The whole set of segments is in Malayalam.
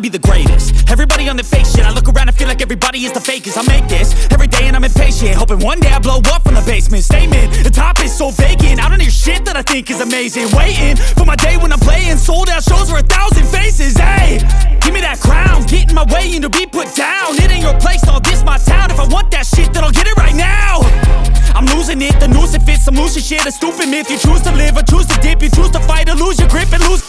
be the greatest. Everybody on the fake shit, I look around and feel like everybody is the fakest. I make this every day and I'm impatient, hoping one day I blow up from the basement. Statement, the top is so vacant, I don't hear shit that I think is amazing. Waiting for my day when I'm playing sold out shows for 1,000 faces. Hey, give me that crown, get in my way and to be put down. It ain't your place, all this my town. If I want that shit, then I'll get it right now. I'm losing it, the noose it fits, some losing shit, a stupid myth. You choose to live or choose to dip, you choose to fight or lose your grip and lose.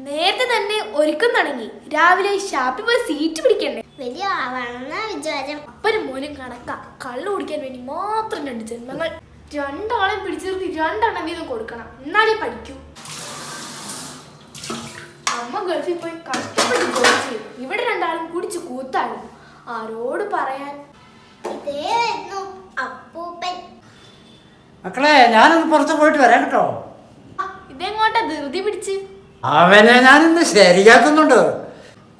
നേരത്തെ തന്നെ ഒരുക്കം തുടങ്ങി. രാവിലെ ഷാപ്പിൽ പോയി സീറ്റ് പിടിക്കണ്ടേ? വലിയ ആളാണെന്നാ വിചാരം. അപ്പനും മോനും കണക്കാ. കള്ളു കുടിക്കാൻ വേണ്ടി മാത്രം 2 ജന്മങ്ങൾ. 2 ആളെ പിടിച്ചിരുത്തി 2 എണ്ണം വീതം കൊടുക്കണം, എന്നാലേ പഠിക്കൂ. അമ്മ ഗൾഫിൽ പോയി കഷ്ടപ്പെട്ട് ജോലി ചെയ്തു. ഇവിടെ 2 ആളും കുടിച്ച് കൂത്താണ്. ആരോട് പറയാൻ? ഇതേയായിരുന്നു അപ്പൂപ്പൻ. മക്കളെ, ഞാനൊന്ന് പുറത്ത് പോയിട്ട് വരാം കേട്ടോ. ഇതെങ്ങോട്ടാ ധൃതി പിടിച്ച്? അവനെ ഞാനിന്ന് ശരിയാക്കുന്നുണ്ട്.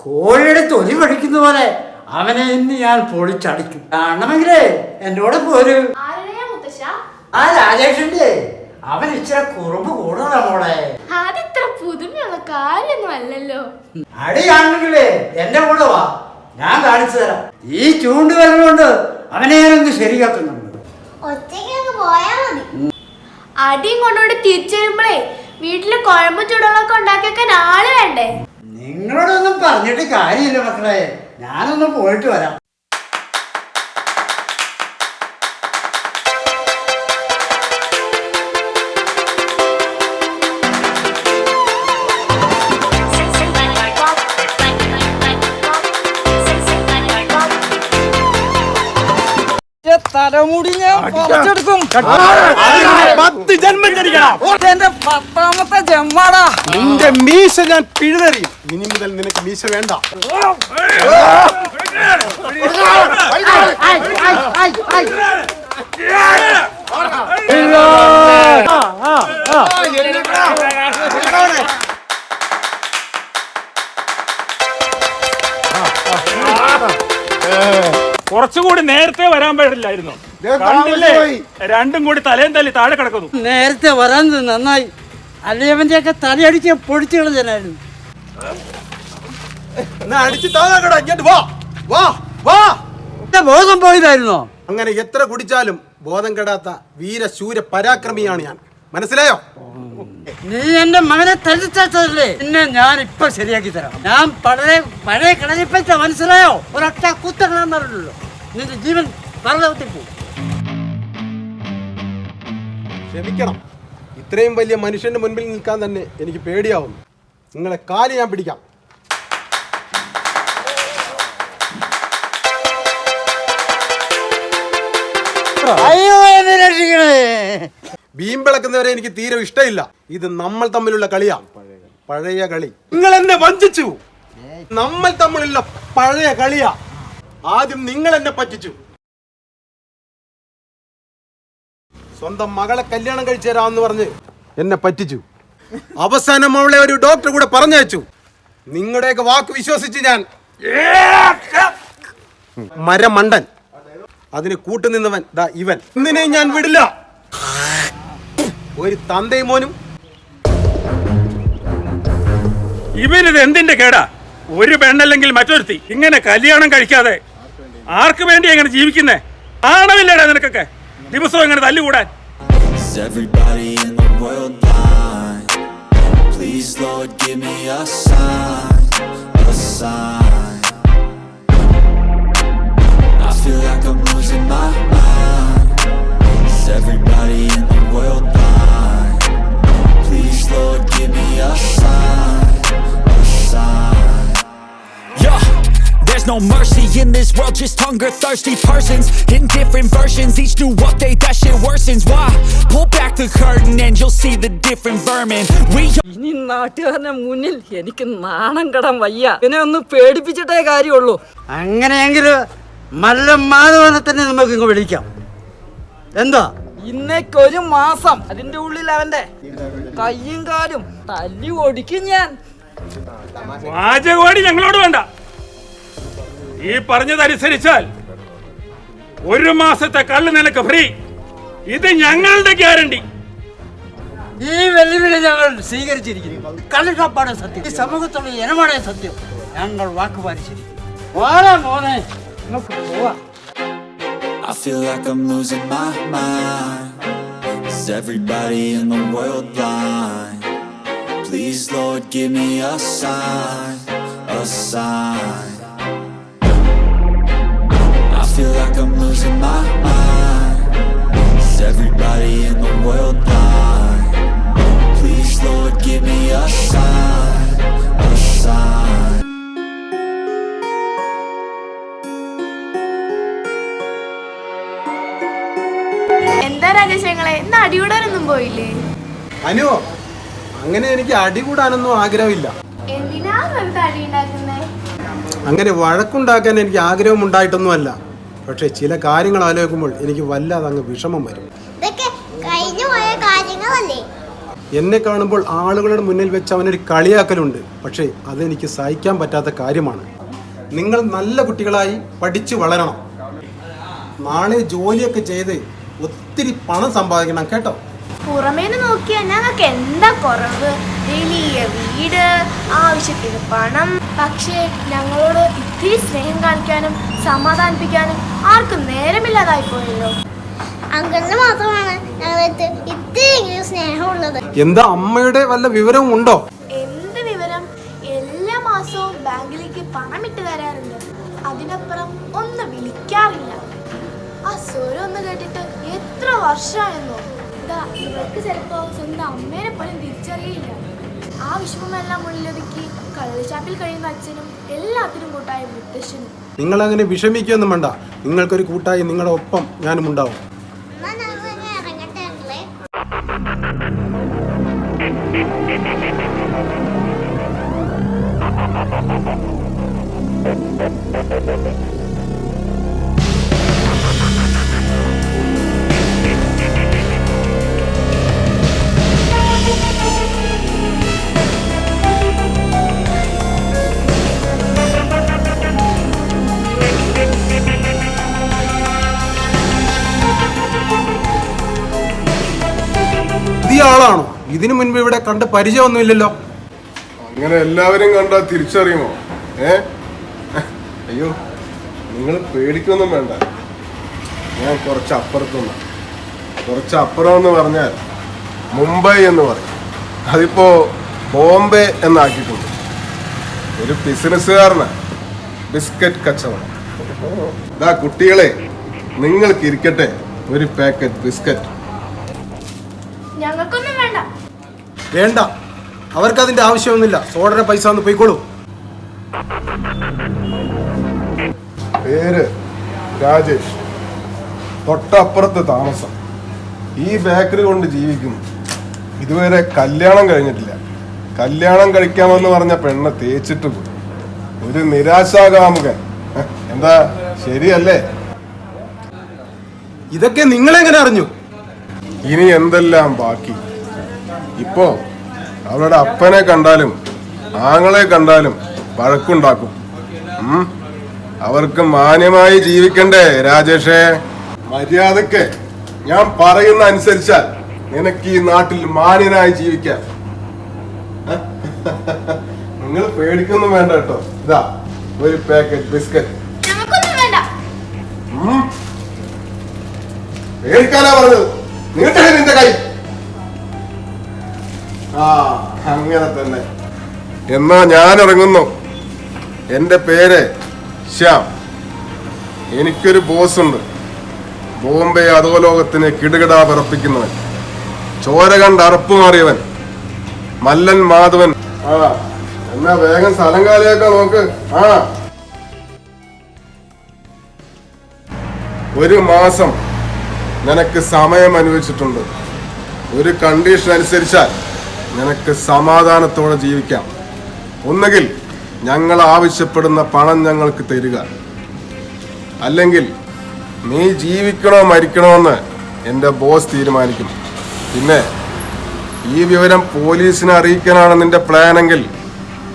കോഴിയുടെ തൊലി പഠിക്കുന്ന പോലെ അവനെ ഇന്ന് ഞാൻ പൊളിച്ചടിക്കും. കാണണമെങ്കിലേ എന്റെ കൂടെ പോര്. ആരുടെയാ മുത്തശ്ശ? ആ രാജേഷിന്റെ. അവൻ ഇച്ചിരി കുറുമ്പ് കൂടുതലാ മോളെ. അതിത്ര പുതുമയുള്ള കാര്യമൊന്നും അല്ലല്ലോ. അടി കാണണമെങ്കിലേ എന്റെ കൂടെ വാ, ഞാൻ കാണിച്ചു തരാം. ഈ ചൂണ്ടുവരലുകൊണ്ട് അവനെ ഞാനൊന്ന് ശരിയാക്കുന്നുണ്ട്. ഒറ്റയ്ക്ക് പോയാ മതി. അടിയും കൊണ്ടോണ്ട് തിരിച്ചു വരുമ്പോഴേ വീട്ടില് കുഴമ്പ് ചുടലൊക്കെ ഉണ്ടാക്കിയൊക്കെ ആള് വേണ്ടേ? നിങ്ങളോടൊന്നും പറഞ്ഞിട്ട് കാര്യമില്ല മക്കളെ, ഞാനൊന്ന് പോയിട്ട് വരാം. തലമുടി ഞാൻ പറിച്ചെടുക്കും. 10 ജന്മം ജനിക്കണം. എന്റെ 10ാമത്തെ ജന്മാടാ. നിന്റെ മീശ ഞാൻ പിഴുതെറിയും. ഇനി മുതൽ നിനക്ക് മീശ വേണ്ട. കുറച്ചുകൂടി നേരത്തെ വരാൻ പാടില്ലായിരുന്നു. കണ്ടില്ലേ, 2ഉം കൂടി തലയും തല്ലി താഴെ കിടക്കുന്നു. നേരത്തെ വരാൻ നന്നായി, അല്ലെ അവന്റെയൊക്കെ തലയടിച്ച് പൊടിച്ചു കളഞ്ഞായിരുന്നു. ബോധം പോയതായിരുന്നോ? അങ്ങനെ എത്ര കുടിച്ചാലും ബോധം കെടാത്ത വീരശൂര പരാക്രമിയാണ് ഞാൻ. മനസ്സിലായോ? നീ എന്റെ മകനെ തല്ലിച്ചല്ലേ? പിന്നെ ഞാൻ ഇപ്പൊ ശരിയാക്കി തരാം. ഞാൻ പഴയ കളരിപ്പറ്റ, മനസ്സിലായോ? ഒരൊറ്റ കുത്തണല്ലോ, നിന്റെ ജീവൻ പരലോകത്തിൽ പോകും. ക്ഷമിക്കണം, ഇത്രയും വലിയ മനുഷ്യന്റെ മുൻപിൽ നിൽക്കാൻ തന്നെ എനിക്ക് പേടിയാവുന്നു. നിങ്ങളെ കാല് ഞാൻ പിടിക്കാം. അയ്യോ, എന്നെ രക്ഷിക്കണേ. വീമ്പിളക്കുന്നവരെ എനിക്ക് തീരെ ഇഷ്ടമില്ല. ഇത് നമ്മൾ തമ്മിലുള്ള കളിയാ, പഴയ കളി. നിങ്ങൾ എന്നെ വഞ്ചിച്ചു. നമ്മൾ തമ്മിലുള്ള പഴയ കളിയാ. ആദ്യം നിങ്ങൾ എന്നെ പറ്റിച്ചു. സ്വന്തം മകളെ കല്യാണം കഴിച്ചു തരാമെന്ന് പറഞ്ഞ് എന്നെ പറ്റിച്ചു. അവസാനം അവളെ ഒരു ഡോക്ടർ കൂടെ പറഞ്ഞയച്ചു. നിങ്ങളുടെയൊക്കെ വാക്ക് വിശ്വസിച്ച് ഞാൻ മരമണ്ടൻ. അതിന് കൂട്ടുനിന്നവൻ ദാ ഇവൻ. ഇന്നിനെ ഞാൻ വിടില്ല. ഒരു തന്തയും മോനും. ഇവനിത് എന്തിന്റെ കേടാ? ഒരു പെണ്ണല്ലെങ്കിൽ മറ്റൊരുത്തി ഇങ്ങനെ കല്യാണം കഴിക്കാതെ ആർക്ക് വേണ്ടി എങ്ങനെ ജീവിക്കുന്നേ? ആണവില്ലേടാ നിനക്കൊക്കെ ദിവസവും എങ്ങനെ തല്ലുകൂടാൻ? Everybody in the world blind? Please Lord give me a sign, a sign. I feel like I'm losing my mind. Is everybody in the world blind? Please Lord give me a sign, a sign. Yeah, there's no mercy in this world, just hunger-thirsty persons in different versions. Each new update, that shit worsens. Why? Pull back the curtain and you'll see the different vermin. ഇനി നാട്ടുകാരന്റെ മുന്നിൽ എനിക്ക് നാണം കടം വയ്യ. ഇതിനെ ഒന്ന് പേടിപ്പിച്ചിട്ടേ കാര്യമുള്ളൂ. അങ്ങനെയെങ്കിൽ മല്ല മാധവനെ തന്നെ നമുക്ക് ഇങ്ങ് വിളിക്കാം. എന്താ? ഇന്നേക്കൊരു മാസം അതിന്റെ ഉള്ളിൽ അവന്റെ കയ്യും കാലും തല്ലി ഓടിക്കും ഞാൻ. വാചകവാടി ഞങ്ങളോട് വേണ്ട. ഈ പറഞ്ഞതനുസരിച്ചാൽ 1 മാസത്തെ കള്ള് നിനക്ക് ഫ്രീ. ഇത് ഞങ്ങളുടെ ഗ്യാരണ്ടി. ഈ വെല്ലുവിളി ഞങ്ങൾ സ്വീകരിച്ചിരിക്കുന്നു. കള്ളിക്കാപ്പാണ് സത്യം, ഈ സമൂഹത്തുള്ള ഇനമാണ് സത്യം. ഞങ്ങൾ വാക്ക് പാലിച്ചിരിക്കുന്നു. മോനെ നമുക്ക് പോവാം. I feel like I'm losing my mind. Is everybody in the world blind? Please, Lord, give me a sign, a sign. I feel like I'm losing my mind. Is everybody in the world blind? Please, Lord, give me a sign, a sign. എന്താ രാജേഷങ്ങളെ, ഇന്ന് അടികൂടാനൊന്നും പോയില്ലേ? അനു, അങ്ങനെ എനിക്ക് അടികൂടാനൊന്നും ആഗ്രഹമില്ല. എന്തിനാ വെറുതെ അടി ഉണ്ടാക്കുന്നേ? അങ്ങനെ വഴക്കുണ്ടാക്കാൻ എനിക്ക് ആഗ്രഹം ഉണ്ടായിട്ടൊന്നുമല്ല. പക്ഷെ ചില കാര്യങ്ങൾ ആലോചിക്കുമ്പോൾ എനിക്ക് വല്ലാതെ അങ്ങ് വിഷമം വരും. ഇതൊക്കെ കഴിഞ്ഞു പോയ കാര്യങ്ങളല്ലേ? എന്നെ കാണുമ്പോൾ ആളുകളുടെ മുന്നിൽ വെച്ച് അവനൊരു കളിയാക്കലുണ്ട്. പക്ഷേ അതെനിക്ക് സഹിക്കാൻ പറ്റാത്ത കാര്യമാണ്. നിങ്ങൾ നല്ല കുട്ടികളായി പഠിച്ചു വളരണം. നാളെ ജോലിയൊക്കെ ചെയ്ത് ഒത്തിരി പണം സമ്പാദിക്കണം കേട്ടോ. പുറമേന്ന് നോക്കിയാൽ ഞങ്ങൾക്ക് എന്താ കുറവ്? വലിയ വീട്, ആവശ്യത്തിന് പണം. പക്ഷേ ഞങ്ങളോട് ഇത്തിരി സ്നേഹം കാണിക്കാനും സമാധാനിപ്പിക്കാനും ആർക്കും നേരമില്ലാതായി പോയല്ലോ. അങ്കിളിന് മാത്രമാണ് ഞങ്ങൾക്ക് ഇത്തിരി സ്നേഹമുള്ളത്. എന്താ അമ്മയുടെ വല്ല വിവരവും ഉണ്ടോ? എന്ത് വിവരം? എല്ലാ മാസവും ബാങ്കിലേക്ക് പണം ഇട്ട് തരാറുണ്ട്. അതിനപ്പുറം ഒന്ന് വിളിക്കാറില്ല. ആ സ്വരം ഒന്ന് കേട്ടിട്ട് എത്ര വർഷമായെന്നോ. ഇവർക്ക് ചിലപ്പോ സ്വന്തം അമ്മേനെ പോലും തിരിച്ചറിയില്ല. ആ വിഷമമെല്ലാം ഉള്ളിലൊതുക്കി കള്ളുഷാപ്പിൽ കഴിയുന്ന അച്ഛനും എല്ലാത്തിനും കൂട്ടായ മുത്തശ്ശനും. നിങ്ങൾ അങ്ങനെ വിഷമിക്കൊന്നും വേണ്ട. നിങ്ങൾക്കൊരു കൂട്ടായി നിങ്ങളുടെ ഒപ്പം ഞാനും ഉണ്ടാവും. എന്നാ ഞങ്ങൾ ഇറങ്ങട്ടെ അങ്കിളെ. ആളാണോ? ഇതിനു മുൻപ് ഇവിടെ കണ്ട് പരിചയമൊന്നുമില്ലല്ലോ. അങ്ങനെ എല്ലാവരും കണ്ടാ തിരിച്ചറിയുമോ? അയ്യോ, നിങ്ങൾ പേടിക്കൊന്നും വേണ്ട. ഞാൻ കുറച്ചപ്പുറം എന്ന് പറഞ്ഞാൽ മുംബൈ എന്ന് പറയും. അതിപ്പോ ബോംബെ എന്നാക്കിയിട്ടുണ്ട്. ഒരു ബിസിനസ്സുകാരനാണ്, ബിസ്ക്കറ്റ് കച്ചവടം. ഇതാ കുട്ടികളെ, നിങ്ങൾക്ക് ഇരിക്കട്ടെ ഒരു പാക്കറ്റ് ബിസ്ക്കറ്റ്. ഞങ്ങൾക്കൊന്നും വേണ്ട. വേണ്ട, അവർക്ക് അതിന്റെ ആവശ്യമൊന്നുമില്ല. സോഡയുടെ പൈസ ഒന്ന് പോയിക്കോളൂ. പേര് രാജേഷ്, തൊട്ടപ്പുറത്ത് താമസം. ഈ ബേക്കറി കൊണ്ട് ജീവിക്കുന്നു. ഇതുവരെ കല്യാണം കഴിഞ്ഞിട്ടില്ല. കല്യാണം കഴിക്കാമെന്ന് പറഞ്ഞ പെണ്ണ് തേച്ചിട്ട് പോയി. ഒരു നിരാശാകാമുകൻ. എന്താ ശരിയല്ലേ? ഇതൊക്കെ നിങ്ങളെങ്ങനെ അറിഞ്ഞു? ഇനി എന്തെല്ലാം ബാക്കി? ഇപ്പോ അവളുടെ അപ്പനെ കണ്ടാലും ആങ്ങളെ കണ്ടാലും വഴക്കുണ്ടാക്കും. അവർക്ക് മാന്യമായി ജീവിക്കണ്ടേ രാജേഷേ? മര്യാദക്ക് ഞാൻ പറയുന്ന അനുസരിച്ചാൽ നിനക്ക് ഈ നാട്ടിൽ മാന്യനായി ജീവിക്കാം. നിങ്ങൾ പേടിക്കൊന്നും വേണ്ട കേട്ടോ. ഇതാ ഒരു പാക്കറ്റ് ബിസ്ക്കറ്റ്. ഞങ്ങൾക്കൊന്നും വേണ്ട. പേടിക്കാനാ പറഞ്ഞത്. നീട്ടെ നിന്റെ കൈ. ആ, അങ്ങനെ തന്നെ. എന്നാ ഞാൻ ഇറങ്ങുന്നു. എന്റെ പേര് ശ്യാം. എനിക്കൊരു ബോസുണ്ട്. ബോംബെ അധോലോകത്തിന് കിടുകിടാ വിറപ്പിക്കുന്നവൻ, ചോര കണ്ട് അറപ്പ് മാറിയവൻ, മല്ലൻ മാധവൻ. ആ, എന്നാ വേഗം സ്ഥലം കാലിയാക്കാൻ നോക്ക്. ആ, ഒരു മാസം നിനക്ക് സമയം അനുവദിച്ചിട്ടുണ്ട്. ഒരു കണ്ടീഷൻ അനുസരിച്ചാൽ നിനക്ക് സമാധാനത്തോടെ ജീവിക്കാം. ഒന്നുകിൽ ഞങ്ങൾ ആവശ്യപ്പെടുന്ന പണം ഞങ്ങൾക്ക് തരിക, അല്ലെങ്കിൽ നീ ജീവിക്കണോ മരിക്കണോ എന്ന് എൻ്റെ ബോസ് തീരുമാനിക്കും. പിന്നെ ഈ വിവരം പോലീസിനെ അറിയിക്കാനാണ് നിന്റെ പ്ലാനെങ്കിൽ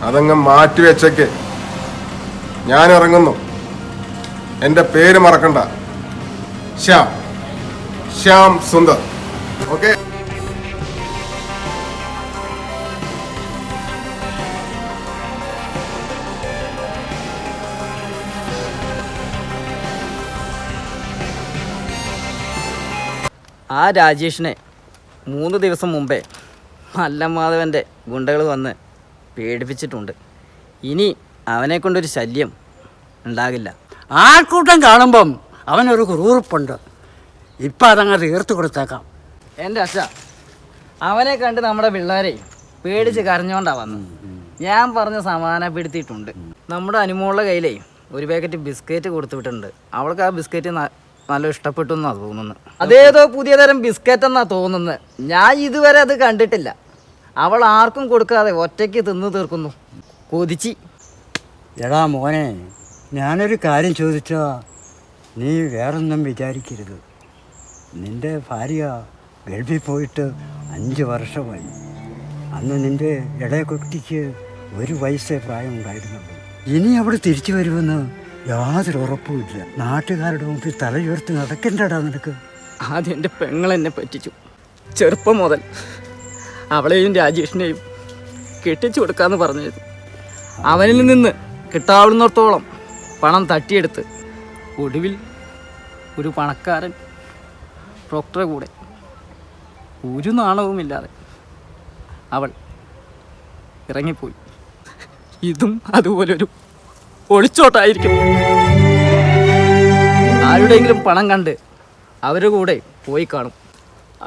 അതങ്ങ് മാറ്റിവെച്ചേക്ക്. ഞാൻ ഇറങ്ങുന്നു. എൻ്റെ പേര് മറക്കണ്ട, ശ്യാം സുന്ദർ. ഓക്കെ? ആ രാജേഷിനെ 3 ദിവസം മുമ്പേ മല്ലമാധവൻ്റെ ഗുണ്ടകൾ വന്ന് പേടിപ്പിച്ചിട്ടുണ്ട്. ഇനി അവനെ കൊണ്ടൊരു ശല്യം ഉണ്ടാകില്ല. ആൾക്കൂട്ടം കാണുമ്പം അവനൊരു കുറുപ്പുണ്ട്. ഇപ്പം അതങ്ങ് തീർത്ത് കൊടുത്തേക്കാം. എൻ്റെ അച്ഛ, അവനെ കണ്ട് നമ്മുടെ പിള്ളേരെ പേടിച്ച് കരഞ്ഞോണ്ടാ വന്നു. ഞാൻ പറഞ്ഞ് സമാധാനപ്പെടുത്തിയിട്ടുണ്ട്. നമ്മുടെ അനുമോളുടെ കയ്യിലേ ഒരു പാക്കറ്റ് ബിസ്ക്കറ്റ് കൊടുത്തു വിട്ടിട്ടുണ്ട്. അവൾക്ക് ആ ബിസ്ക്കറ്റ് നല്ല ഇഷ്ടപ്പെട്ടു എന്നാണ് തോന്നുന്നത്. അതേതോ പുതിയ തരം ബിസ്ക്കറ്റ് എന്നാണ് തോന്നുന്നത്. ഞാൻ ഇതുവരെ അത് കണ്ടിട്ടില്ല. അവൾ ആർക്കും കൊടുക്കാതെ ഒറ്റയ്ക്ക് തിന്നു തീർക്കുന്നു. കൊതിച്ച്. എടാ മോനെ, ഞാനൊരു കാര്യം ചോദിച്ചാ നീ വേറൊന്നും വിചാരിക്കരുത്. നിൻ്റെ ഭാര്യ ഗൾഫിൽ പോയിട്ട് 5 വർഷമായി. അന്ന് നിൻ്റെ ഇടയക്കുട്ടിക്ക് 1 വയസ്സേ പ്രായമുണ്ടായിരുന്നുള്ളൂ. ഇനി അവിടെ തിരിച്ചു വരുമെന്ന് യാതൊരു ഉറപ്പുമില്ല. നാട്ടുകാരുടെ മുമ്പിൽ തലയുയർത്തി നടക്കണ്ടടാ നിനക്ക്. ആദ്യം എൻ്റെ പെങ്ങളെന്നെ പറ്റിച്ചു. ചെറുപ്പം മുതൽ അവളെയും രാജേഷിനെയും കെട്ടിച്ചു കൊടുക്കാമെന്ന് പറഞ്ഞത്. അവനിൽ നിന്ന് കിട്ടാവുന്നിടത്തോളം പണം തട്ടിയെടുത്ത് ഒടുവിൽ ഒരു പണക്കാരൻ ഡോക്ടറെ കൂടെ ഒരു നാണവുമില്ലാതെ അവൾ ഇറങ്ങിപ്പോയി. ഇതും അതുപോലൊരു ഒളിച്ചോട്ടായിരിക്കും. ആരുടെയെങ്കിലും പണം കണ്ട് അവരുടെ കൂടെ പോയി കാണും.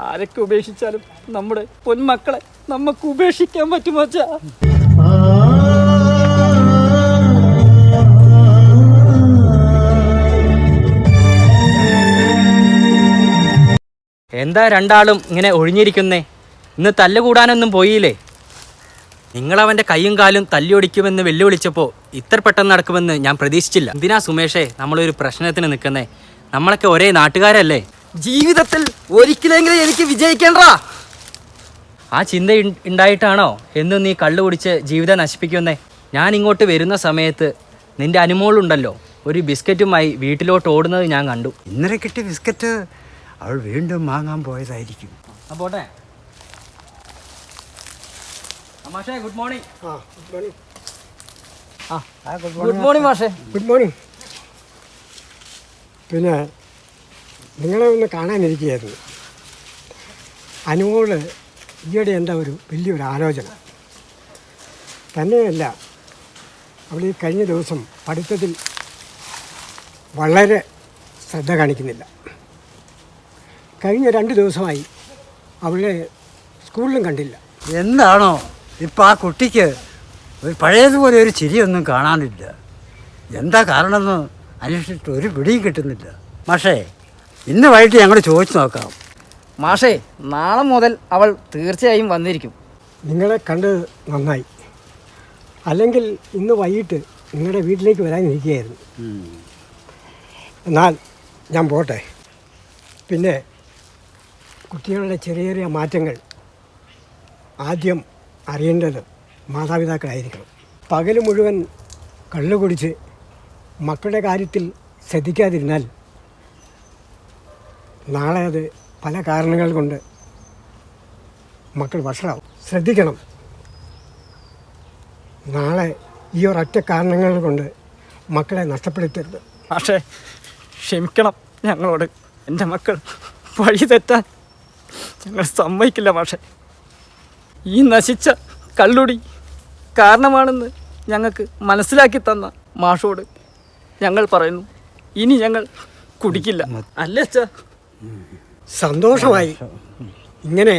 ആരൊക്കെ ഉപേക്ഷിച്ചാലും നമ്മുടെ പൊന്മക്കളെ നമുക്ക് ഉപേക്ഷിക്കാൻ പറ്റുമോ? എന്താ രണ്ടാളും ഇങ്ങനെ ഒഴിഞ്ഞിരിക്കുന്നേ? ഇന്ന് തല്ലുകൂടാനൊന്നും പോയില്ലേ? നിങ്ങളവൻ്റെ കൈയും കാലും തല്ലിയൊടിക്കുമെന്ന് വെല്ലുവിളിച്ചപ്പോൾ ഇത്ര പെട്ടെന്ന് നടക്കുമെന്ന് ഞാൻ പ്രതീക്ഷിച്ചില്ല. എന്തിനാ സുമേഷേ നമ്മളൊരു പ്രശ്നത്തിന് നിൽക്കുന്നേ? നമ്മളൊക്കെ ഒരേ നാട്ടുകാരല്ലേ? ജീവിതത്തിൽ ഒരിക്കലെങ്കിലും എനിക്ക് വിജയിക്കേണ്ട ആ ചിന്ത ഉണ്ടായിട്ടാണോ എന്നും നീ കള്ളു കുടിച്ച് ജീവിതം നശിപ്പിക്കുന്നേ? ഞാൻ ഇങ്ങോട്ട് വരുന്ന സമയത്ത് നിൻ്റെ അനുമോളുണ്ടല്ലോ ഒരു ബിസ്ക്കറ്റുമായി വീട്ടിലോട്ട് ഓടുന്നത് ഞാൻ കണ്ടു. ഇന്നലെ കിട്ടിയ ബിസ്ക്കറ്റ് അവൾ വീണ്ടും വാങ്ങാൻ പോയതായിരിക്കും. പോട്ടെ മാഷേ. Good morning. ഗുഡ് മോർണിംഗ് മാഷേ. Good morning. പിന്നെ നിങ്ങളെ ഒന്ന് കാണാനിരിക്കുകയായിരുന്നു. അനുമോള് ഈയിടെ എന്താ വലിയൊരു ആലോചന. തന്നെയല്ല, അവൾ ഈ കഴിഞ്ഞ ദിവസം പഠിത്തത്തിൽ വളരെ ശ്രദ്ധ കാണിക്കുന്നില്ല. കഴിഞ്ഞ 2 ദിവസമായി അവളെ സ്കൂളിലും കണ്ടില്ല. എന്താണോ ഇപ്പം ആ കുട്ടിക്ക് പഴയതുപോലെ ഒരു ചിരിയൊന്നും കാണാനില്ല. എന്താ കാരണമെന്ന് അന്വേഷിച്ചിട്ട് ഒരു പിടിയും കിട്ടുന്നില്ല. മാഷേ, ഇന്ന് വൈകിട്ട് ഞങ്ങൾ ചോദിച്ചു നോക്കാം. മാഷേ, നാളെ മുതൽ അവൾ തീർച്ചയായും വന്നിരിക്കും. നിങ്ങളെ കണ്ട് നന്നായി. അല്ലെങ്കിൽ ഇന്ന് വൈകിട്ട് നിങ്ങളുടെ വീട്ടിലേക്ക് വരാനിരിക്കുകയായിരുന്നു. എന്നാൽ ഞാൻ പോട്ടെ. പിന്നെ കുട്ടികളുടെ ചെറിയ ചെറിയ മാറ്റങ്ങൾ ആദ്യം അറിയേണ്ടത് മാതാപിതാക്കളായിരിക്കണം. പകൽ മുഴുവൻ കള്ളു കുടിച്ച് മക്കളുടെ കാര്യത്തിൽ ശ്രദ്ധിക്കാതിരുന്നാൽ നാളെ അത് പല കാരണങ്ങൾ കൊണ്ട് മക്കൾ വഷളാവും. ശ്രദ്ധിക്കണം. നാളെ ഈ ഒരൊറ്റ കാരണങ്ങൾ കൊണ്ട് മക്കളെ നഷ്ടപ്പെടുത്തരുത്. പക്ഷേ ക്ഷമിക്കണം ഞങ്ങളോട്. എൻ്റെ മക്കൾ വഴി തെറ്റാൻ ഞങ്ങൾ സമ്മതിക്കില്ല മാഷേ. ഈ നശിച്ച കള്ളുടി കാരണമാണെന്ന് ഞങ്ങൾക്ക് മനസ്സിലാക്കി തന്ന മാഷോട് ഞങ്ങൾ പറയുന്നു, ഇനി ഞങ്ങൾ കുടിക്കില്ല. അല്ലേ അച്ഛാ? സന്തോഷമായി. ഇങ്ങനെ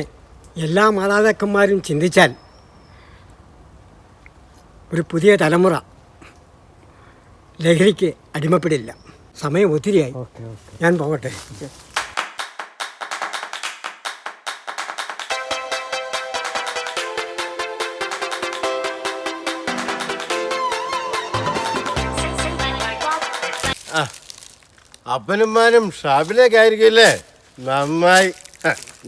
എല്ലാ മാതാപിതാക്കന്മാരും ചിന്തിച്ചാൽ ഒരു പുതിയ തലമുറ ലഹരിക്ക് അടിമപ്പെടില്ല. സമയം ഒത്തിരിയായി. ഞാൻ പോകട്ടെ. അപ്പനുമാനും ഷാപ്പിലേക്കായിരിക്കില്ലേ? നന്നായി.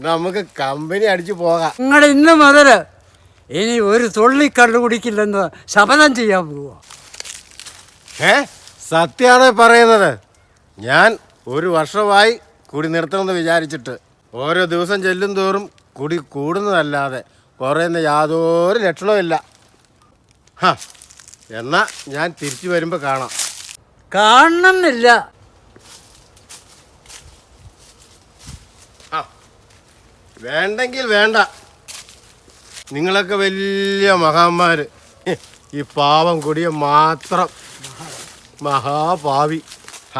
നമുക്ക് കമ്പനി അടിച്ചു പോകാം. നിങ്ങൾ ഇന്ന് മുതൽ ഇനി ഒരു തുള്ളി കള്ളു കുടിക്കില്ലെന്ന് ശപഥം ചെയ്യാൻ പോവുക. സത്യമാണോ പറയുന്നത്? ഞാൻ 1 വർഷമായി കുടി നിർത്തണമെന്ന് വിചാരിച്ചിട്ട്. ഓരോ ദിവസം ചെല്ലും തോറും കുടി കൂടുന്നതല്ലാതെ കുറയുന്ന യാതൊരു ലക്ഷണവുമില്ല. എന്നാ ഞാൻ തിരിച്ചു വരുമ്പോൾ കാണാം. കാണണമെന്നില്ല. വേണ്ടെങ്കിൽ വേണ്ട. നിങ്ങളൊക്കെ വലിയ മഹാന്മാര്, ഈ പാവം കൊടിയ മാത്രം മഹാപാവി.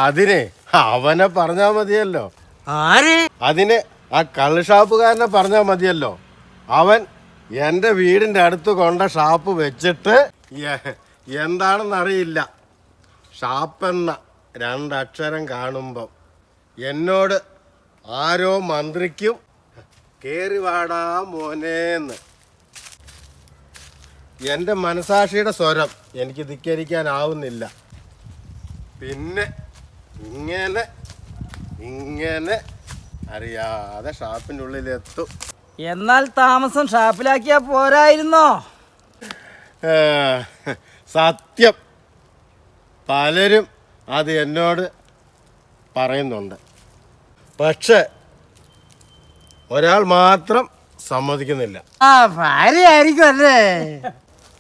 അതിനെ അവനെ പറഞ്ഞാ മതിയല്ലോ. ആര്? അതിന് ആ കള്ള് ഷാപ്പുകാരനെ പറഞ്ഞാൽ മതിയല്ലോ. അവൻ എൻ്റെ വീടിൻ്റെ അടുത്ത് കൊണ്ട ഷാപ്പ് വെച്ചിട്ട് എന്താണെന്നറിയില്ല, ഷാപ്പെന്ന രണ്ടക്ഷരം കാണുമ്പം എന്നോട് ആരോ മന്ത്രിക്കും കേറി വാടാ മോനേന്ന്. എൻ്റെ മനസാക്ഷിയുടെ സ്വരം എനിക്ക് ധിക്കരിക്കാനാവുന്നില്ല. പിന്നെ ഇങ്ങനെ ഇങ്ങനെ അറിയാതെ ഷാപ്പിൻ്റെ ഉള്ളിലെത്തും. എന്നാൽ താമസം ഷാപ്പിലാക്കിയാ പോരായിരുന്നോ? സത്യം, പലരും അത് എന്നോട് പറയുന്നുണ്ട്. പക്ഷെ ഒരാൾ മാത്രം സമ്മതിക്കുന്നില്ല. ആ ഭാര്യയായിരിക്കും അല്ലേ?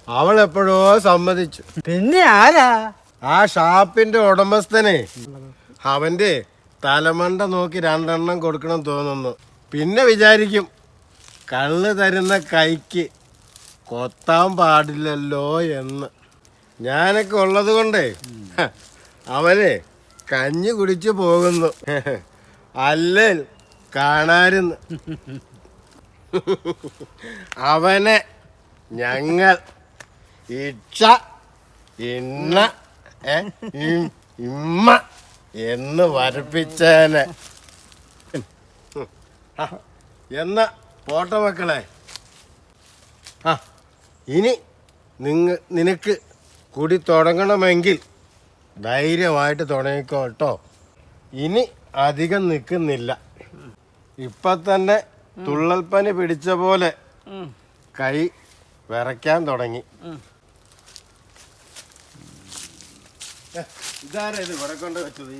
അവൾ എപ്പോഴോ സമ്മതിച്ചു. പിന്നെ ആരാ? ആ ഷാപ്പിന്റെ ഉടമസ്ഥനെ അവന്റെ തലമണ്ട നോക്കി 2 എണ്ണം കൊടുക്കണം തോന്നുന്നു. പിന്നെ വിചാരിക്കും കള്ള് തരുന്ന കൈക്ക് കൊത്താൻ പാടില്ലല്ലോ എന്ന്. ഞാനൊക്കെ ഉള്ളത് കൊണ്ടേ അവനെ കഞ്ഞി കുടിച്ചു പോകുന്നു. അല്ലേ കാണാരുന്ന്. അവനെ ഞങ്ങൾ ഇക്ഷ ഇണ്ണ ഇമ്മ എന്ന് വരപ്പിച്ചേനെ. എന്നാ പോട്ടെ മക്കളെ. ഇനി നിനക്ക് കുടി തുടങ്ങണമെങ്കിൽ ധൈര്യമായിട്ട് തുടങ്ങിക്കോ കേട്ടോ. ഇനി അധികം നിൽക്കുന്നില്ല. ഇപ്പം തന്നെ തുള്ളൽപ്പനി പിടിച്ച പോലെ കൈ വിറയ്ക്കാൻ തുടങ്ങി. ഇതാരാ ഇത് ഇവിടെ കൊണ്ട് വെച്ചത്?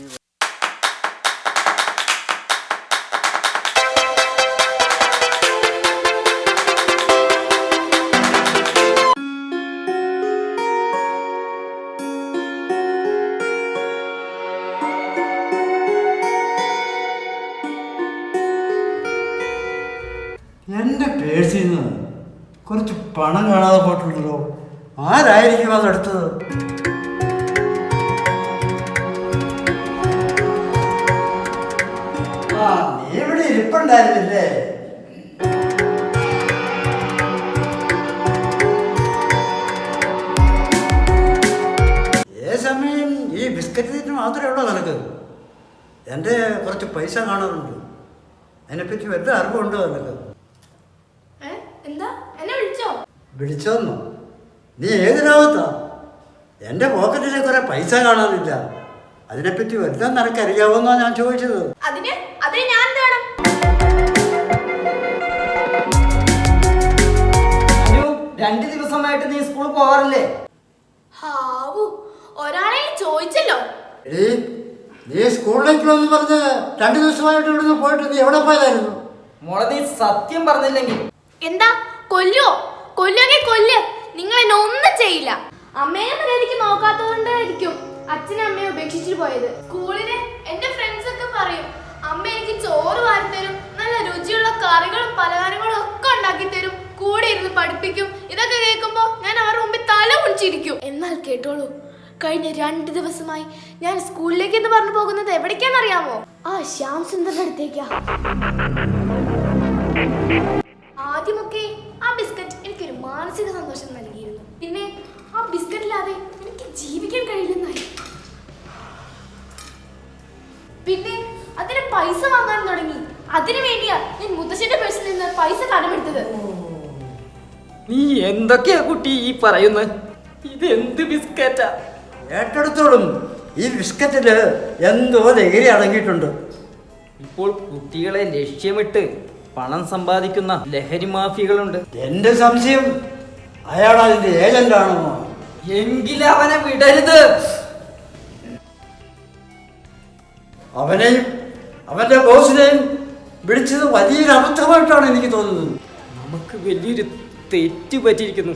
എൻ്റെ പേഴ്സിൽ നിന്ന് കുറച്ച് പണം കാണാതെ പോയിട്ടുണ്ടല്ലോ. ആരായിരിക്കും അതെടുത്തത്? ആ, നീ ഇവിടെ ഇരിപ്പുണ്ടായിരുന്നില്ലേ? ഏ സമയം ഈ ബിസ്ക്കറ്റ് തീറ്റ് മാത്രമേ ഉള്ളൂ നിനക്ക്? എൻ്റെ കുറച്ച് പൈസ കാണാറുണ്ട്. അതിനെപ്പറ്റി വല്ല അറിവുണ്ടോ നിനക്ക്? എന്താ എന്നെ വിളിച്ചോ? വിളിച്ചോന്നോ? നീ ഏതിനാവത്താ? എൻ്റെ പോക്കറ്റിലെ കുറെ പൈസ കാണാനില്ല. അതിനെപ്പറ്റി വല്ലതും നിനക്കറിയാവുന്നോ ഞാൻ ചോദിച്ചത്. അതിന് ഞാൻ വേണം. 2 ദിവസമായിട്ട് നീ സ്കൂളിൽ പോവാറില്ലേ? ഹാവു, ഒരാളെ ചോദിച്ചല്ലോ. എടീ, നീ സ്കൂളിലേക്ക് വന്ന് പറഞ്ഞ് 2 ദിവസമായിട്ട് ഇവിടുന്ന് പോയിട്ട് നീ എവിടെ പോയതായിരുന്നു? മോളെ നീ സത്യം പറഞ്ഞില്ലെങ്കിൽ എന്താ കൊല്ലുമെങ്കിൽ കൊല്ല്. നിങ്ങൾ എന്നെ ഒന്നും ചെയ്യില്ല. അമ്മയെ മര്യാദയ്ക്ക് നോക്കാത്തതുകൊണ്ടായിരിക്കും അച്ഛനും അമ്മയെ ഉപേക്ഷിച്ചിട്ട് പോയത്. സ്കൂളില് എന്റെ ഫ്രണ്ട്സ് ഒക്കെ പറയും അമ്മ എനിക്ക് ചോറ് വാരിത്തരും, നല്ല രുചിയുള്ള കറികളും പലഹാരങ്ങളും ഒക്കെ ഉണ്ടാക്കി തരും, കൂടെ ഇരുന്ന് പഠിപ്പിക്കും. ഇതൊക്കെ കേൾക്കുമ്പോ ഞാൻ അവരുടെ മുമ്പിൽ തല കുണിച്ചിരിക്കും. എന്നാൽ കേട്ടോളൂ, കഴിഞ്ഞ 2 ദിവസമായി ഞാൻ സ്കൂളിലേക്ക് എന്ന് പറഞ്ഞു പോകുന്നത് എവിടേക്കാന്നറിയാമോ? ആ ശ്യാം സുന്ദറിന്റെ അടുത്തേക്കാ. ആദ്യമൊക്കെ ആ ബിസ്ക്കറ്റ് എനിക്കൊരു മാനസിക സന്തോഷം നൽകിയിരുന്നു. പിന്നെ ആ ബിസ്ക്കറ്റ് ഇല്ലാതെ എനിക്ക് ജീവിക്കാൻ കഴിയില്ലെന്നായി. പിന്നെ അതിന് പൈസ വാങ്ങാൻ തുടങ്ങി. അതിനു വേണ്ടിയാ ഞാൻ മുത്തശ്ശന്റെ പേഴ്സിൽ നിന്ന് പൈസ കടമെടുത്തത്. നീ എന്തൊക്കെയാ കുട്ടി ഈ പറയുന്നത്? ഇത് എന്ത് ബിസ്ക്കറ്റാ? ഏറ്റെടുത്തോളും. ഈ ബിസ്ക്കറ്റില് എന്തോ ലഹരി അടങ്ങിയിട്ടുണ്ട്. ഇപ്പോൾ കുട്ടികളെ ലക്ഷ്യമിട്ട് പണം സമ്പാദിക്കുന്ന ലഹരി മാഫിയകളുണ്ട്. എന്റെ സംശയം അയാൾ അതിന്റെ ഏജന്റ് ആണെന്നോ? എങ്കിൽ അവനെ വിടരുത്. അവനെയും അവന്റെ ബോസിനെയും വിളിച്ചത് വലിയൊരു അബദ്ധമായിട്ടാണ് എനിക്ക് തോന്നുന്നത്. നമുക്ക് വലിയൊരു തെറ്റ് പറ്റിയിരിക്കുന്നു.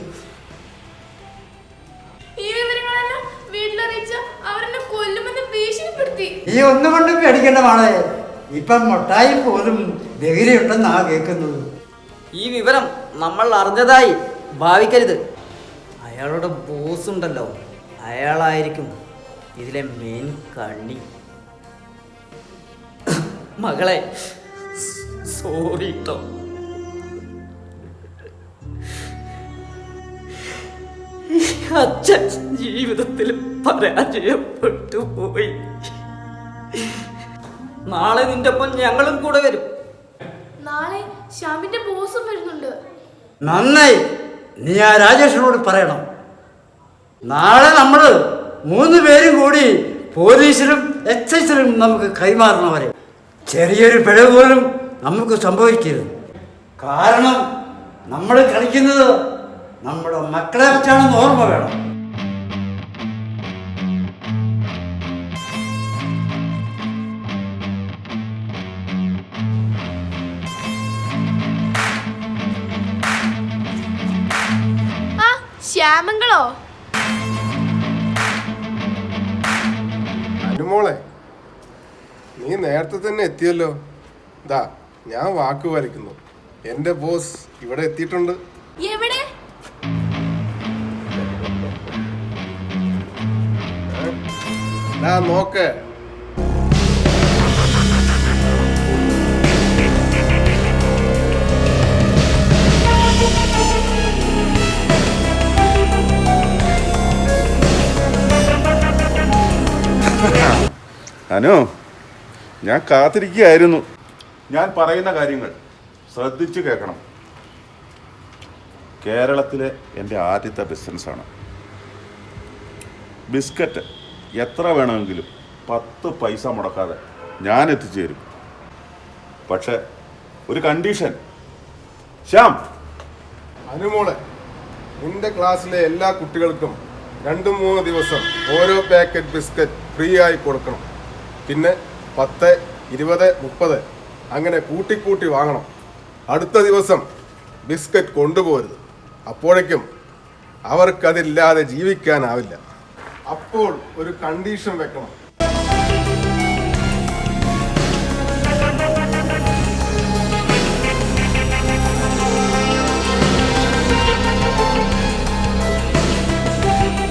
ഈ വിവരങ്ങളെല്ലാം വീട്ടിലറിയിച്ച അവരെന്നെ കൊല്ലുമെന്ന് ഭീഷണിപ്പെടുത്തി. നീ ഒന്നുകൊണ്ടും പേടിക്കേണ്ട മോളെ. ഇപ്പം മൊട്ടായി പോലും ധൈര്യമുണ്ടെന്നാ കേൾക്കുന്നത്. ഈ വിവരം നമ്മൾ അറിഞ്ഞതായി ഭാവിക്കരുത്. അയാളുടെ ബോസ് ഉണ്ടല്ലോ, അയാളായിരിക്കും ഇതിലെ മെയിൻ കണ്ണി. മകളെ സോറി ട്ടോ. അച്ഛൻ ജീവിതത്തിൽ പരാജയപ്പെട്ടു പോയി. നാളെ നിന്റെ ഒപ്പം ഞങ്ങളും കൂടെ വരും. നാളെ ശ്യാമിന്റെ ബോസും വരുന്നുണ്ട്. നന്നായി, നീ ആ രാജേഷിനോട് പറയണം. നാളെ നമ്മൾ 3 പേരും കൂടി പോലീസിലും എക്സൈസിലും നമുക്ക് കൈമാറണവരെ. ചെറിയൊരു പിഴവ് പോലും നമുക്ക് സംഭവിക്കരുത്. കാരണം നമ്മൾ കളിക്കുന്നത് നമ്മുടെ മക്കളെ വെച്ചാണെന്ന് ഓർമ്മ വേണം. ആ ശ്യാമങ്ങളോ? അനുമോളെ, നീ നേരത്തെ തന്നെ എത്തിയല്ലോ. ദാ ഞാൻ വാക്ക് പാലിക്കുന്നു. എന്റെ ബോസ് ഇവിടെ എത്തിയിട്ടുണ്ട്. എവിടെ? ദാ നോക്ക്. അനു, ഞാൻ കാത്തിരിക്കുകയായിരുന്നു. ഞാൻ പറയുന്ന കാര്യങ്ങൾ ശ്രദ്ധിച്ചു കേൾക്കണം. കേരളത്തിലെ എൻ്റെ ആദ്യത്തെ ബിസിനസ്സാണ്. ബിസ്ക്കറ്റ് എത്ര വേണമെങ്കിലും 10 പൈസ മുടക്കാതെ ഞാൻ എത്തിച്ചു തരും. പക്ഷെ ഒരു കണ്ടീഷൻ. ശ്യാം, അനുമോളെ, നിന്റെ ക്ലാസ്സിലെ എല്ലാ കുട്ടികൾക്കും 2-3 ദിവസം ഓരോ പാക്കറ്റ് ബിസ്ക്കറ്റ് ഫ്രീ ആയി കൊടുക്കണം. പിന്നെ 10, 20, 30 അങ്ങനെ കൂട്ടിക്കൂട്ടി വാങ്ങണം. അടുത്ത ദിവസം ബിസ്ക്കറ്റ് കൊണ്ടുപോകരുത്. അപ്പോഴേക്കും അവർക്കതില്ലാതെ ജീവിക്കാനാവില്ല. അപ്പോൾ ഒരു കണ്ടീഷൻ വെക്കണം.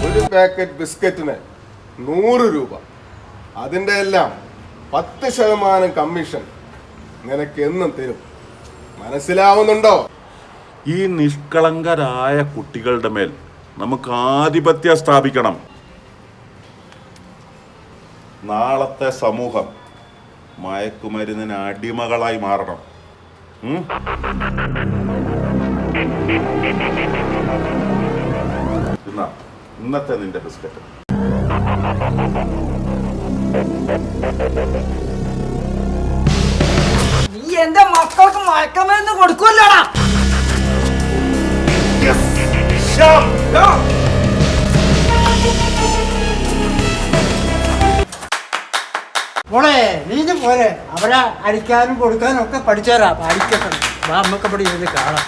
ഒരു പാക്കറ്റ് ബിസ്ക്കറ്റിന് 100 രൂപ. അതിൻ്റെ എല്ലാം 10% കമ്മീഷൻ നിനക്ക് എന്നും തരും. മനസ്സിലാവുന്നുണ്ടോ? ഈ നിഷ്കളങ്കരായ കുട്ടികളുടെ മേൽ നമുക്ക് ആധിപത്യം സ്ഥാപിക്കണം. നാളത്തെ സമൂഹം മയക്കുമരുന്നിന് അടിമകളായി മാറണം. ഇന്നത്തെ നിന്റെ ബിസ്ക്കറ്റ്. നീ എന്റെ മക്കൾക്ക് മയക്കമരുന്ന് കൊടുക്കുമല്ലോടാ. മോളെ, നീ പോരെ. അവരെ അടിക്കാനും കൊടുക്കാനും ഒക്കെ പഠിച്ചേരാ. അടിക്കട്ടെ, നമുക്ക് ഇവിടെ ഇരുന്ന് കാണാം.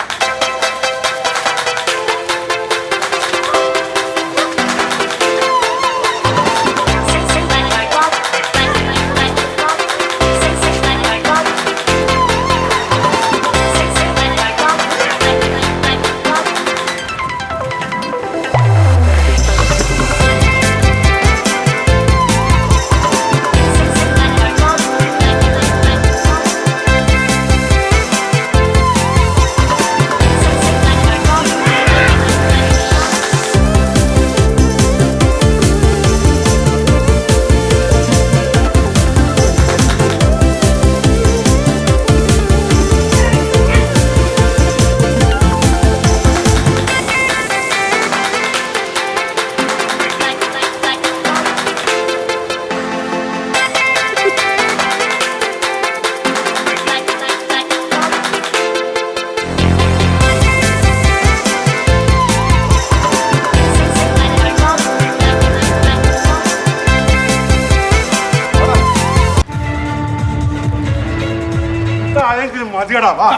മതിയടാ, വാ.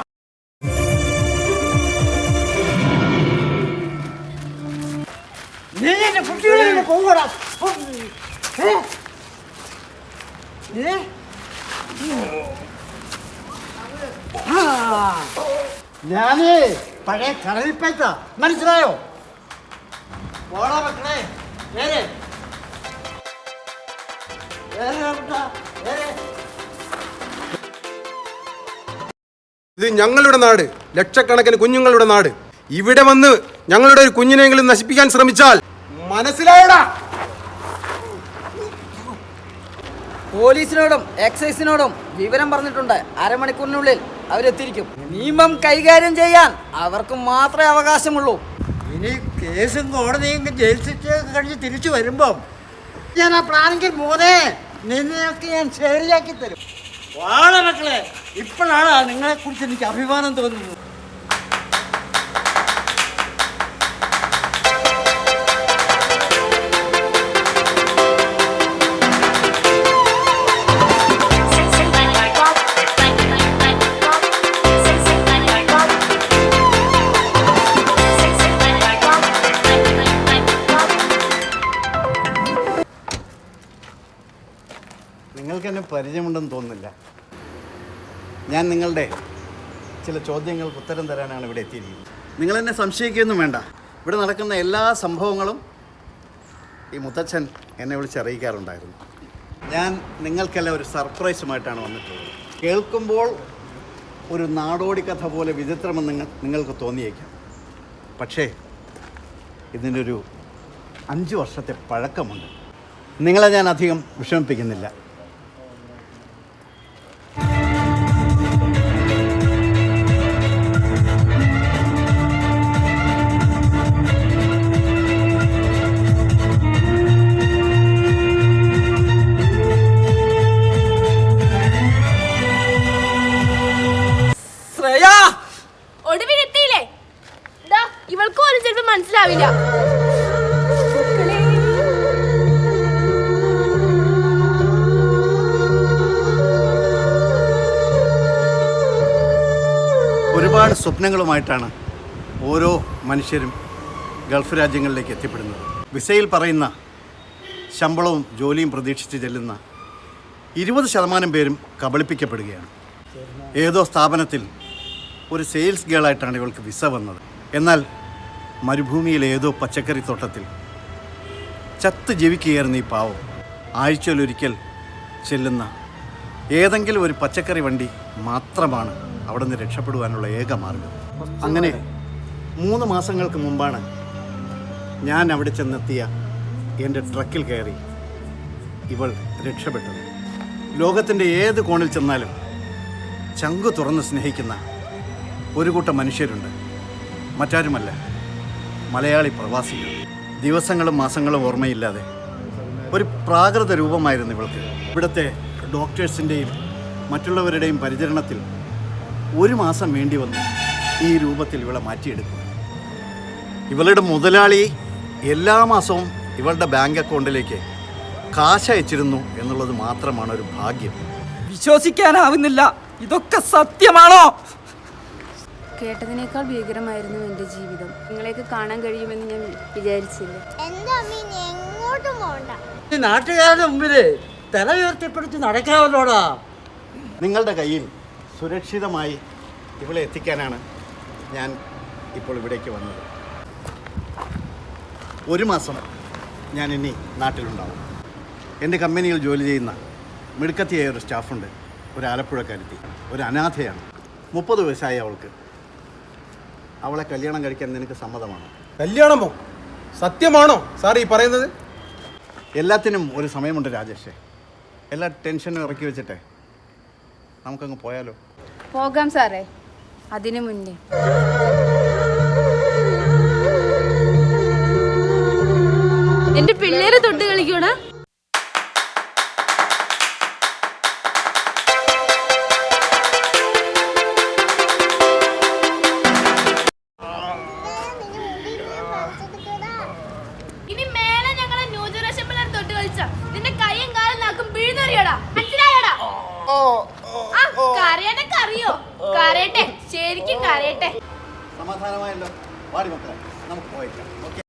നീ എന്റെ കുട്ടികളെ പോകടാ. ഞാനേ പഴയ കടലിപ്പേറ്റ മനസ്സിലായോ? പോടാ മക്കളെ, വേറെ ഇത് ഞങ്ങളുടെ നാട്, ലക്ഷക്കണക്കിന് കുഞ്ഞുങ്ങളുടെ നാട്. ഇവിടെ വന്ന് ഞങ്ങളുടെ ഒരു കുഞ്ഞിനെങ്കിലും നശിപ്പിക്കാൻ ശ്രമിച്ചാൽ മനസ്സിലായടാ. പോലീസിനോടും എക്സൈസിനോടും വിവരം പറഞ്ഞിട്ടുണ്ട്. അരമണിക്കൂറിനുള്ളിൽ അവരെത്തിയിരിക്കും. നിയമം കൈകാര്യം ചെയ്യാൻ അവർക്ക് മാത്രമേ അവകാശമുള്ളൂ. ഇനി കേസും കോടതിയും ജയിൽ ശിക്ഷ കഴിഞ്ഞ് തിരിച്ചു വരുമ്പം ഞാൻ ആ പ്ലാനെങ്കിൽ മോനെ നിന്നെയൊക്കെ ഞാൻ ശരിയാക്കി തരും. വാഴ മക്കളെ, ഇപ്പോഴാണ് നിങ്ങളെ കുറിച്ച് എനിക്ക് അഭിമാനം തോന്നുന്നത്. നിങ്ങൾക്കെന്നെ പരിചയമുണ്ടെന്ന് തോന്നുന്നില്ല. ഞാൻ നിങ്ങളുടെ ചില ചോദ്യങ്ങൾക്ക് ഉത്തരം തരാനാണ് ഇവിടെ എത്തിയിരിക്കുന്നത്. നിങ്ങളെന്നെ സംശയിക്കുകയൊന്നും വേണ്ട. ഇവിടെ നടക്കുന്ന എല്ലാ സംഭവങ്ങളും ഈ മുത്തച്ഛൻ എന്നെ വിളിച്ചറിയിക്കാറുണ്ടായിരുന്നു. ഞാൻ നിങ്ങൾക്കെല്ലാം ഒരു സർപ്രൈസുമായിട്ടാണ് വന്നിട്ടുള്ളത്. കേൾക്കുമ്പോൾ ഒരു നാടോടി കഥ പോലെ വിചിത്രമെന്ന് നിങ്ങൾക്ക് തോന്നിയേക്കാം. പക്ഷേ ഇതിനൊരു 5 വർഷത്തെ പഴക്കമുണ്ട്. നിങ്ങളെ ഞാൻ അധികം വിഷമിപ്പിക്കുന്നില്ല. ഒടുവിലെത്തിയില്ലേ? ഇവൾക്ക് പോലും ചിലപ്പോൾ മനസ്സിലാവില്ല. ഒരുപാട് സ്വപ്നങ്ങളുമായിട്ടാണ് ഓരോ മനുഷ്യരും ഗൾഫ് രാജ്യങ്ങളിലേക്ക് എത്തിപ്പെടുന്നത്. വിസയിൽ പറയുന്ന ശമ്പളവും ജോലിയും പ്രതീക്ഷിച്ച് ചെല്ലുന്ന 20% പേരും കബളിപ്പിക്കപ്പെടുകയാണ്. ഏതോ സ്ഥാപനത്തിൽ ഒരു സെയിൽസ് ഗേളായിട്ടാണ് ഇവൾക്ക് വിസ വന്നത്. എന്നാൽ മരുഭൂമിയിലെ ഏതോ പച്ചക്കറി തോട്ടത്തിൽ ചത്ത് ജീവിക്കുകയായിരുന്നു ഈ പാവം. ആഴ്ചയിലൊരിക്കൽ ചെല്ലുന്ന ഏതെങ്കിലും ഒരു പച്ചക്കറി വണ്ടി മാത്രമാണ് അവിടെ നിന്ന് രക്ഷപ്പെടുവാനുള്ള ഏക മാർഗം. അങ്ങനെ 3 മാസങ്ങൾക്ക് മുമ്പാണ് ഞാൻ അവിടെ ചെന്നെത്തിയ എൻ്റെ ട്രക്കിൽ കയറി ഇവൾ രക്ഷപ്പെട്ടത്. ലോകത്തിൻ്റെ ഏത് കോണിൽ ചെന്നാലും ചങ്കു തുറന്ന് സ്നേഹിക്കുന്ന ഒരു കൂട്ടം മനുഷ്യരുണ്ട്. മറ്റാരുമല്ല, മലയാളി പ്രവാസികൾ. ദിവസങ്ങളും മാസങ്ങളും ഓർമ്മയില്ലാതെ ഒരു പ്രാകൃത രൂപമായിരുന്നു ഇവൾക്ക്. ഇവിടുത്തെ ഡോക്ടേഴ്സിൻ്റെയും മറ്റുള്ളവരുടെയും പരിചരണത്തിൽ 1 മാസം വേണ്ടി വന്നു ഈ രൂപത്തിൽ ഇവളെ മാറ്റിയെടുക്കും. ഇവളുടെ മുതലാളി എല്ലാ മാസവും ഇവളുടെ ബാങ്ക് അക്കൗണ്ടിലേക്ക് കാശ് അയച്ചിരുന്നു എന്നുള്ളത് മാത്രമാണ് ഒരു ഭാഗ്യം. വിശ്വസിക്കാനാവുന്നില്ല. ഇതൊക്കെ സത്യമാണോ? കേട്ടതിനേക്കാൾ ഭീകരമായിരുന്നു എൻ്റെ ജീവിതം. നിങ്ങളെയൊക്കെ കാണാൻ കഴിയുമെന്ന് ഞാൻ വിചാരിച്ചില്ല. എന്റെ അമ്മ ഇനി എങ്ങോട്ടും പോകണ്ട. ഈ നാട്ടുകാരുടെ മുമ്പില് തല ഉയർത്തിപ്പിടിച്ച് നടക്കാമല്ലോടാ. നിങ്ങളുടെ കയ്യിൽ സുരക്ഷിതമായി ഇവളെ എത്തിക്കാനാണ് ഞാൻ ഇപ്പോൾ ഇവിടേക്ക് വന്നത്. 1 മാസം ഞാൻ ഇനി നാട്ടിലുണ്ടാവും. എൻ്റെ കമ്പനിയിൽ ജോലി ചെയ്യുന്ന മിടുക്കത്തിയായ ഒരു സ്റ്റാഫുണ്ട്. ഒരു ആലപ്പുഴക്കാരുത്തി, ഒരു അനാഥയാണ്. 30 വയസ്സായി അവൾക്ക്. അവളെ കല്യാണം കഴിക്കാൻ നിനക്ക് സമ്മതമാണോ? കല്യാണമോ? സത്യമാണോ സാർ ഈ പറയുന്നത്? എല്ലാത്തിനും ഒരു സമയമുണ്ട് രാജേഷേ. എല്ലാ ടെൻഷനും ഇറക്കി വെച്ചിട്ടേ നമുക്കങ്ങ് പോയാലോ? പോകാം സാറേ. അതിനു മുന്നേ എന്റെ പിള്ളേരെ തൊട്ട് കളിക്കൂടാ. ഇനി മേലെ ഞങ്ങളെ ന്യൂ ജനറേഷൻ പിള്ളേരെ തൊട്ട് കളിച്ച നിന്റെ കൈയും കാലും നാക്കും പിഴുന്നറിയടാ. മനസ്സിലായടാ? കരയാനൊക്കെ അറിയോ? കരയട്ടെ, ശരിക്കും കരയട്ടെ. സമാധാനമായല്ലോ. വാടി മക്കളെ, നമുക്ക് പോയേക്കാം. ഓക്കെ.